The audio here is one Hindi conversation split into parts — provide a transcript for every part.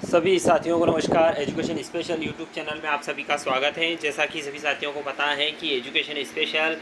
सभी साथियों को नमस्कार। एजुकेशन स्पेशल यूट्यूब चैनल में आप सभी का स्वागत है। जैसा कि सभी साथियों को पता है कि एजुकेशन स्पेशल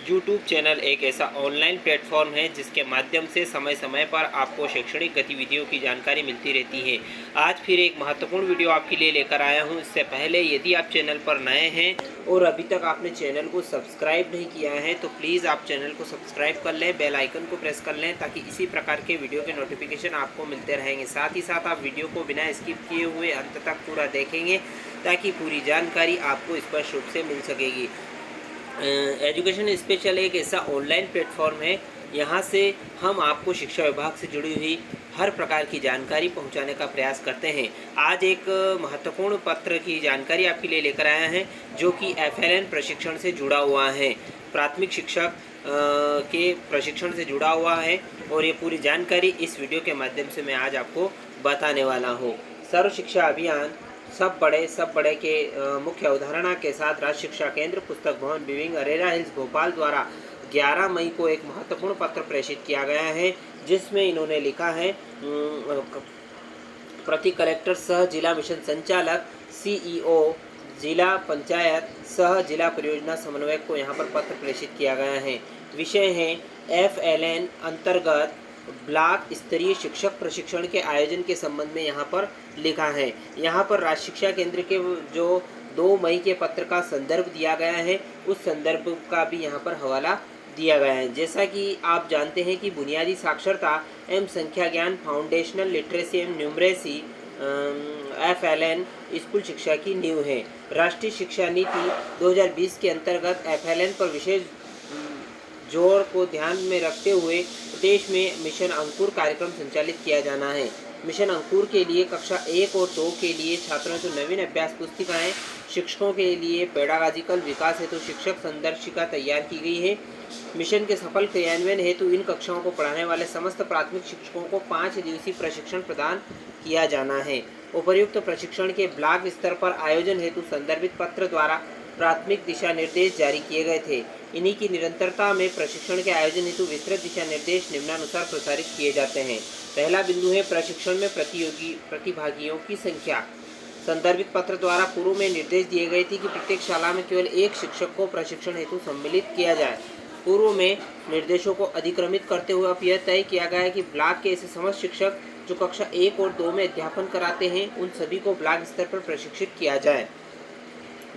यूट्यूब चैनल एक ऐसा ऑनलाइन प्लेटफॉर्म है जिसके माध्यम से समय समय पर आपको शैक्षणिक गतिविधियों की जानकारी मिलती रहती है। आज फिर एक महत्वपूर्ण वीडियो आपके लिए लेकर आया हूं। इससे पहले यदि आप चैनल पर नए हैं और अभी तक आपने चैनल को सब्सक्राइब नहीं किया है तो प्लीज़ आप चैनल को सब्सक्राइब कर लें, बेल आइकन को प्रेस कर लें ताकि इसी प्रकार के वीडियो के नोटिफिकेशन आपको मिलते रहेंगे। साथ ही साथ आप वीडियो को बिना स्किप किए हुए अंत तक पूरा देखेंगे ताकि पूरी जानकारी आपको स्पष्ट रूप से मिल सकेगी। एजुकेशन स्पेशल एक ऐसा ऑनलाइन प्लेटफॉर्म है, यहाँ से हम आपको शिक्षा विभाग से जुड़ी हुई हर प्रकार की जानकारी पहुंचाने का प्रयास करते हैं। आज एक महत्वपूर्ण पत्र की जानकारी आपके लिए लेकर आया है जो कि FLN प्रशिक्षण से जुड़ा हुआ है, प्राथमिक शिक्षक के प्रशिक्षण से जुड़ा हुआ है और ये पूरी जानकारी इस वीडियो के माध्यम से मैं आज आपको बताने वाला हूँ। सर्व शिक्षा अभियान सब बड़े के मुख्य अवधारणा के साथ राज्य शिक्षा केंद्र पुस्तक भवन बिविंग अरेरा हिल्स भोपाल द्वारा 11 मई को एक महत्वपूर्ण पत्र प्रेषित किया गया है जिसमें इन्होंने लिखा है प्रति कलेक्टर सह जिला मिशन संचालक CEO जिला पंचायत सह जिला परियोजना समन्वयक को यहाँ पर पत्र प्रेषित किया गया है। विषय है FLN अंतर्गत ब्लॉक स्तरीय शिक्षक प्रशिक्षण के आयोजन के संबंध में यहाँ पर लिखा है। यहाँ पर राज्य शिक्षा केंद्र के जो 2 मई के पत्र का संदर्भ दिया गया है उस संदर्भ का भी यहाँ पर हवाला दिया गया है। जैसा कि आप जानते हैं कि बुनियादी साक्षरता एवं संख्या ज्ञान फाउंडेशनल लिटरेसी एवं न्यूमरेसी FLN स्कूल शिक्षा की नींव है। राष्ट्रीय शिक्षा नीति 2020 के अंतर्गत FLN पर विशेष जोर को ध्यान में रखते हुए प्रदेश में मिशन अंकुर कार्यक्रम संचालित किया जाना है। मिशन अंकुर के लिए कक्षा 1 और 2 के लिए छात्रों को नवीन अभ्यास पुस्तिकाएं, शिक्षकों के लिए पेडागॉजिकल विकास हेतु शिक्षक संदर्शिका तैयार की गई है। मिशन के सफल क्रियान्वयन हेतु इन कक्षाओं को पढ़ाने वाले समस्त प्राथमिक शिक्षकों को 5 दिवसीय प्रशिक्षण प्रदान किया जाना है। उपर्युक्त प्रशिक्षण के ब्लॉक स्तर पर आयोजन हेतु संदर्भित पत्र द्वारा प्राथमिक दिशा निर्देश जारी किए गए थे। इन्हीं की निरंतरता में प्रशिक्षण के आयोजन हेतु विस्तृत दिशा निर्देश निम्नानुसार प्रसारित किए जाते हैं। पहला बिंदु है प्रशिक्षण में प्रतिभागियों की संख्या। संदर्भित पत्र द्वारा पूर्व में निर्देश दिए गए थे कि प्रत्येक शाला में केवल 1 शिक्षक को प्रशिक्षण हेतु सम्मिलित किया जाए। पूर्व में निर्देशों को अधिक्रमित करते हुए अब यह तय किया गया है कि ब्लॉक के ऐसे समस्त शिक्षक जो कक्षा 1 और 2 में अध्यापन कराते हैं उन सभी को ब्लॉक स्तर पर प्रशिक्षित किया जाए।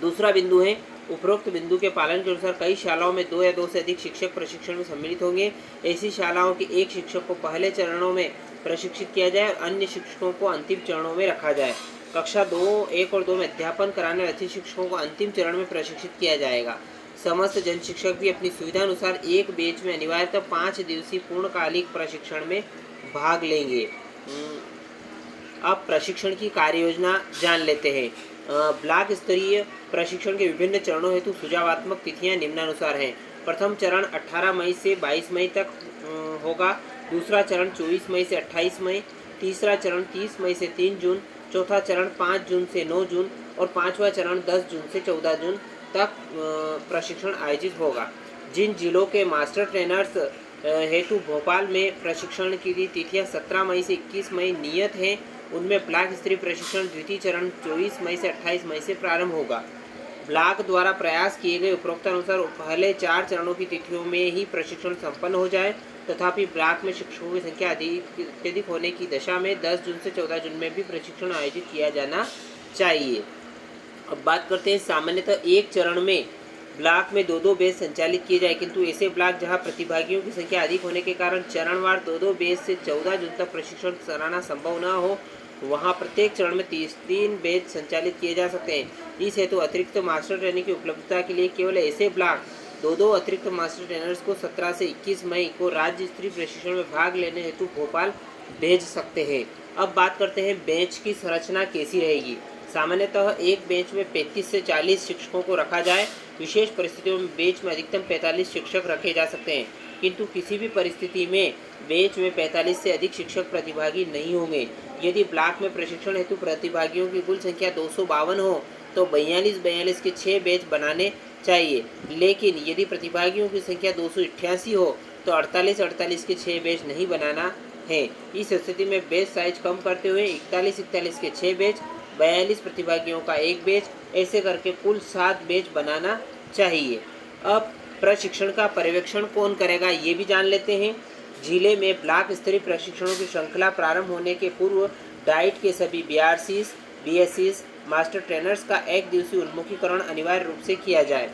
दूसरा बिंदु है उपरोक्त बिंदु के पालन के अनुसार कई शालाओं में 2 या 2 से अधिक शिक्षक प्रशिक्षण में सम्मिलित होंगे। ऐसी शालाओं के 1 शिक्षक को पहले चरणों में प्रशिक्षित किया जाए और अन्य शिक्षकों को अंतिम चरणों में रखा जाए। कक्षा 2, 1 और 2 में अध्यापन कराने वाले शिक्षकों को अंतिम चरण में प्रशिक्षित किया जाएगा। समस्त जन शिक्षक भी अपनी सुविधा अनुसार एक बैच में अनिवार्यतः 5 दिवसीय पूर्णकालिक प्रशिक्षण में भाग लेंगे। अब प्रशिक्षण की कार्य योजना जान लेते हैं। ब्लॉक स्तरीय प्रशिक्षण के विभिन्न चरणों हेतु सुझावात्मक तिथियां निम्नानुसार हैं। प्रथम चरण 18 मई से 22 मई तक होगा। दूसरा चरण 24 मई से 28 मई, तीसरा चरण 30 मई से 3 जून, चौथा चरण 5 जून से 9 जून और पांचवा चरण 10 जून से 14 जून तक प्रशिक्षण आयोजित होगा। जिन जिलों के मास्टर ट्रेनर्स हेतु भोपाल में प्रशिक्षण की तिथियां 17 मई से 21 मई नियत हैं उनमें ब्लॉक स्तरीय प्रशिक्षण द्वितीय चरण 24 मई से 28 मई से प्रारंभ होगा। ब्लॉक द्वारा प्रयास किए गए उपरोक्त अनुसार पहले 4 चरणों की तिथियों में ही प्रशिक्षण संपन्न हो जाए। तथापि ब्लॉक में शिक्षकों की संख्या अत्यधिक होने की दशा में 10 जून से 14 जून में भी प्रशिक्षण आयोजित किया जाना चाहिए। अब बात करते हैं सामान्यतः एक चरण में ब्लॉक में 2-2 बैच संचालित किए जाए, किंतु ऐसे ब्लॉक जहां प्रतिभागियों की संख्या अधिक होने के कारण चरणवार 2-2 बैच से 14 जून तक प्रशिक्षण कराना संभव न हो वहां प्रत्येक चरण में 3 बैच संचालित किए जा सकते हैं। इस हेतु अतिरिक्त मास्टर ट्रेनिंग की उपलब्धता के लिए केवल ऐसे ब्लॉक 2-2 अतिरिक्त मास्टर ट्रेनर्स को 17 से 21 मई को राज्य स्तरीय प्रशिक्षण में भाग लेने हेतु भोपाल भेज सकते हैं। अब बात करते हैं बेंच की संरचना कैसी रहेगी। सामान्यतः एक बेंच में 35 से 40 शिक्षकों को रखा जाए। विशेष परिस्थितियों में बेंच में अधिकतम 45 शिक्षक रखे जा सकते हैं, किंतु किसी भी परिस्थिति में बेंच में 45 से अधिक शिक्षक प्रतिभागी नहीं होंगे। यदि ब्लॉक में प्रशिक्षण हेतु प्रतिभागियों की कुल संख्या 252 हो तो 42 के 6 बेंच बनाने चाहिए, लेकिन यदि प्रतिभागियों की संख्या 288 हो तो 48 के 6 बेंच नहीं बनाना हैं। इस स्थिति में बैच साइज कम करते हुए 41 के 6 बैच, 42 प्रतिभागियों का 1 बैच, ऐसे करके कुल 7 बैच बनाना चाहिए। अब प्रशिक्षण का पर्यवेक्षण कौन करेगा ये भी जान लेते हैं। जिले में ब्लॉक स्तरीय प्रशिक्षणों की श्रृंखला प्रारंभ होने के पूर्व डाइट के सभी बीआरसीज, बीएससीज, मास्टर ट्रेनर्स का 1 दिवसीय उन्मुखीकरण अनिवार्य रूप से किया जाए।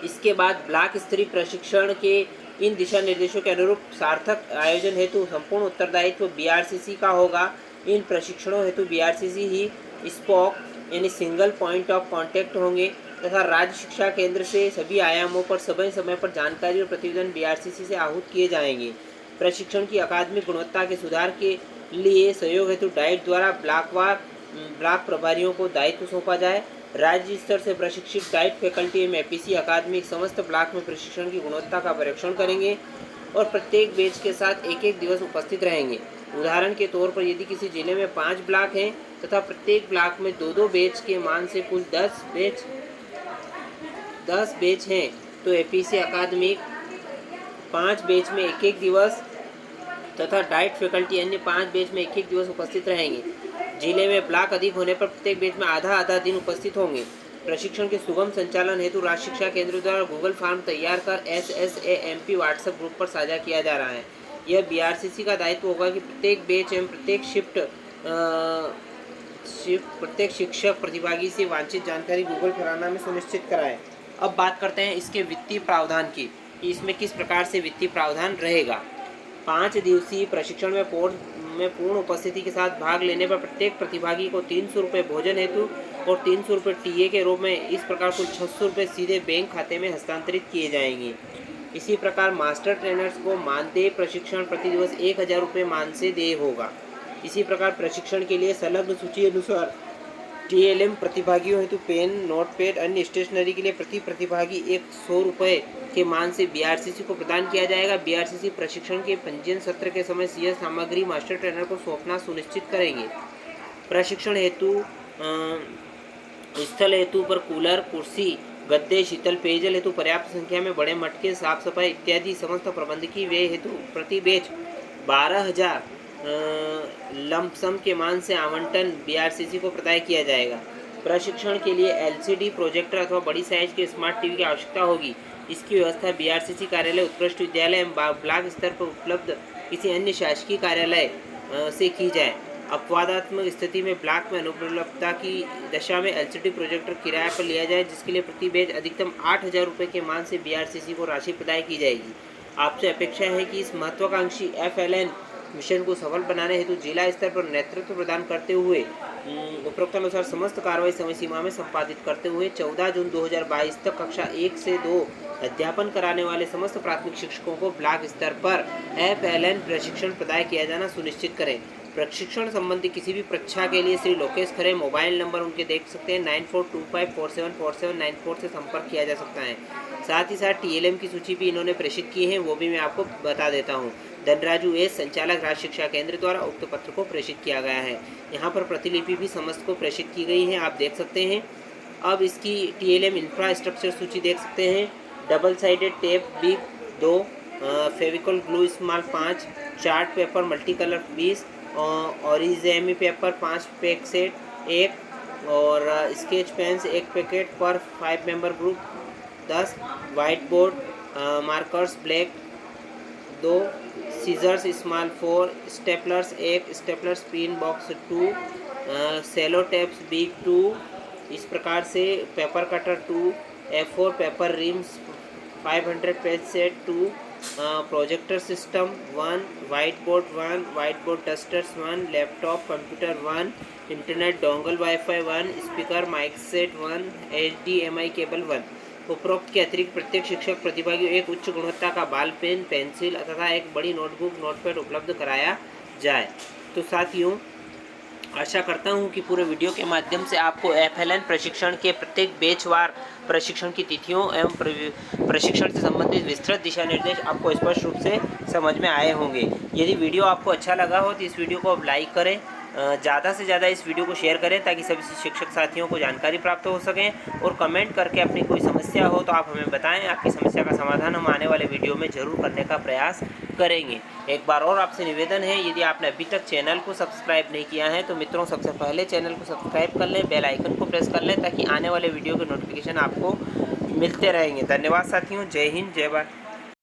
इसके बाद ब्लॉक स्तरीय प्रशिक्षण के इन दिशा निर्देशों के अनुरूप सार्थक आयोजन हेतु संपूर्ण उत्तरदायित्व बीआरसीसी का होगा। इन प्रशिक्षणों हेतु बीआरसीसी ही स्पॉक यानी सिंगल पॉइंट ऑफ कांटेक्ट होंगे तथा राज्य शिक्षा केंद्र से सभी आयामों पर समय समय पर जानकारी और प्रतिवेदन बीआरसीसी से आहूत किए जाएंगे। प्रशिक्षण की अकादमिक गुणवत्ता के सुधार के लिए सहयोग हेतु डाइट द्वारा ब्लॉकवार ब्लॉक प्रभारियों को दायित्व सौंपा जाए। राज्य स्तर से प्रशिक्षित डाइट फैकल्टी एवं एपीसी अकादमी समस्त ब्लॉक में प्रशिक्षण की गुणवत्ता का परीक्षण करेंगे और प्रत्येक बैच के साथ 1-1 दिवस उपस्थित रहेंगे। उदाहरण के तौर पर यदि किसी जिले में 5 ब्लॉक हैं तथा प्रत्येक ब्लॉक में 2-2 बैच के मान से कुल 10 बैच हैं तो एपीसी अकादमी 5 बैच में 1-1 दिवस तथा डाइट फैकल्टी अन्य 5 बैच में 1-1 दिवस उपस्थित रहेंगे। जिले में ब्लॉक अधिक होने पर प्रत्येक बैच में आधा दिन उपस्थित होंगे। प्रशिक्षण के सुगम संचालन हेतु राज्य शिक्षा केंद्र द्वारा गूगल फॉर्म तैयार कर SSAMP व्हाट्सएप ग्रुप पर साझा किया जा रहा है। यह बीआरसीसी का दायित्व होगा कि प्रत्येक बैच एवं प्रत्येक शिक्षक प्रतिभागी से वांछित जानकारी गूगल फॉर्म में सुनिश्चित कराए। अब बात करते हैं इसके वित्तीय प्रावधान की, इसमें किस प्रकार से वित्तीय प्रावधान रहेगा। 5 दिवसीय प्रशिक्षण में पूर्ण उपस्थिति के साथ भाग लेने पर प्रत्येक प्रतिभागी को 300 रुपये भोजन हेतु और 300 रुपये टीए के रूप में इस प्रकार कुल 600 रुपये सीधे बैंक खाते में हस्तांतरित किए जाएंगे। इसी प्रकार मास्टर ट्रेनर्स को मानदेय प्रशिक्षण प्रति दिवस 1000 रुपये मानदेय देय होगा। इसी प्रकार प्रशिक्षण के लिए संलग्न सूची अनुसार टीएलएम प्रतिभागियों हेतु पेन, नोटपैड, अन्य स्टेशनरी के लिए प्रति प्रतिभागी 100 रुपये के मान से बीआरसीसी को प्रदान किया जाएगा। बीआरसीसी प्रशिक्षण के पंजीयन सत्र के समय यह सामग्री मास्टर ट्रेनर को सौंपना सुनिश्चित करेंगे। प्रशिक्षण हेतु स्थल हेतु पर कूलर, कुर्सी, गद्दे, शीतल पेयजल हेतु पर्याप्त संख्या में बड़े मटके, साफ सफाई इत्यादि समस्त प्रबंधकीय व्यय हेतु प्रति बैच 12,000 लमसम के मान से आवंटन बीआरसीसी को प्रदान किया जाएगा। प्रशिक्षण के लिए एलसीडी प्रोजेक्टर अथवा बड़ी साइज के स्मार्ट टीवी की आवश्यकता होगी। इसकी व्यवस्था बीआरसीसी कार्यालय, उत्कृष्ट विद्यालय एवं ब्लॉक स्तर पर उपलब्ध किसी अन्य शासकीय कार्यालय से की जाए। अपवादात्मक स्थिति में ब्लॉक में अनुपलब्धता की दशा में एलसीडी प्रोजेक्टर किराए पर लिया जाए, जिसके लिए प्रति बैच अधिकतम 8,000 रुपये के मान से बीआरसीसी को राशि प्रदान की जाएगी। आपसे अपेक्षा है कि इस महत्वाकांक्षी FLN मिशन को सफल बनाने हेतु जिला स्तर पर नेतृत्व प्रदान करते हुए उपरोक्तानुसार समस्त कार्रवाई समय सीमा में संपादित करते हुए 14 जून 2022 तक कक्षा 1 से 2 अध्यापन कराने वाले समस्त प्राथमिक शिक्षकों को ब्लॉक स्तर पर FLN प्रशिक्षण प्रदान किया जाना सुनिश्चित करें। प्रशिक्षण संबंधी किसी भी परीक्षा के लिए श्री लोकेश खरे मोबाइल नंबर उनके देख सकते हैं 9425474794 से संपर्क किया जा सकता है। साथ ही साथ TLM की सूची भी इन्होंने प्रेषित की है, वो भी मैं आपको बता देता हूँ। धनराजू एस, संचालक राज्य शिक्षा केंद्र द्वारा उक्त पत्र को प्रेषित किया गया है। यहाँ पर प्रतिलिपि भी समस्त को प्रेषित की गई है, आप देख सकते हैं। अब इसकी TLM इंफ्रास्ट्रक्चर सूची देख सकते हैं। Double sided tape big 2, Fevicol glue small 5, chart paper multi colour 20, origami paper 5 pack set 1 और स्केच पेन्स 1 पैकेट पर 5 member group 10, white board markers black 2, scissors small 4, staplers 1, staplers pin box 2, cello tapes big 2, इस प्रकार से paper cutter 2, A4 paper reams 500 page set 2, projector system 1, white board 1, white board dusters 1, laptop computer 1, internet dongle wifi 1, speaker mic set 1, HDMI cable 1। उपरोक्त के अतिरिक्त प्रत्येक शिक्षक प्रतिभागियों एक उच्च गुणवत्ता का बाल पेन, पेंसिल तथा एक बड़ी नोटबुक, नोटपैड उपलब्ध कराया जाए। तो साथियों, आशा करता हूं कि पूरे वीडियो के माध्यम से आपको FLN प्रशिक्षण के प्रत्येक बैचवार प्रशिक्षण की तिथियों एवं प्रशिक्षण से संबंधित विस्तृत दिशा निर्देश आपको स्पष्ट रूप से समझ में आए होंगे। यदि वीडियो आपको अच्छा लगा हो तो इस वीडियो को आप लाइक करें, ज़्यादा से ज़्यादा इस वीडियो को शेयर करें ताकि सभी शिक्षक साथियों को जानकारी प्राप्त हो सकें, और कमेंट करके अपनी कोई समस्या हो तो आप हमें बताएं। आपकी समस्या का समाधान हम आने वाले वीडियो में ज़रूर करने का प्रयास करेंगे। एक बार और आपसे निवेदन है, यदि आपने अभी तक चैनल को सब्सक्राइब नहीं किया है तो मित्रों सबसे पहले चैनल को सब्सक्राइब कर लें, बेल आइकन को प्रेस कर लें ताकि आने वाले वीडियो के नोटिफिकेशन आपको मिलते रहेंगे। धन्यवाद साथियों, जय हिंद, जय भारत।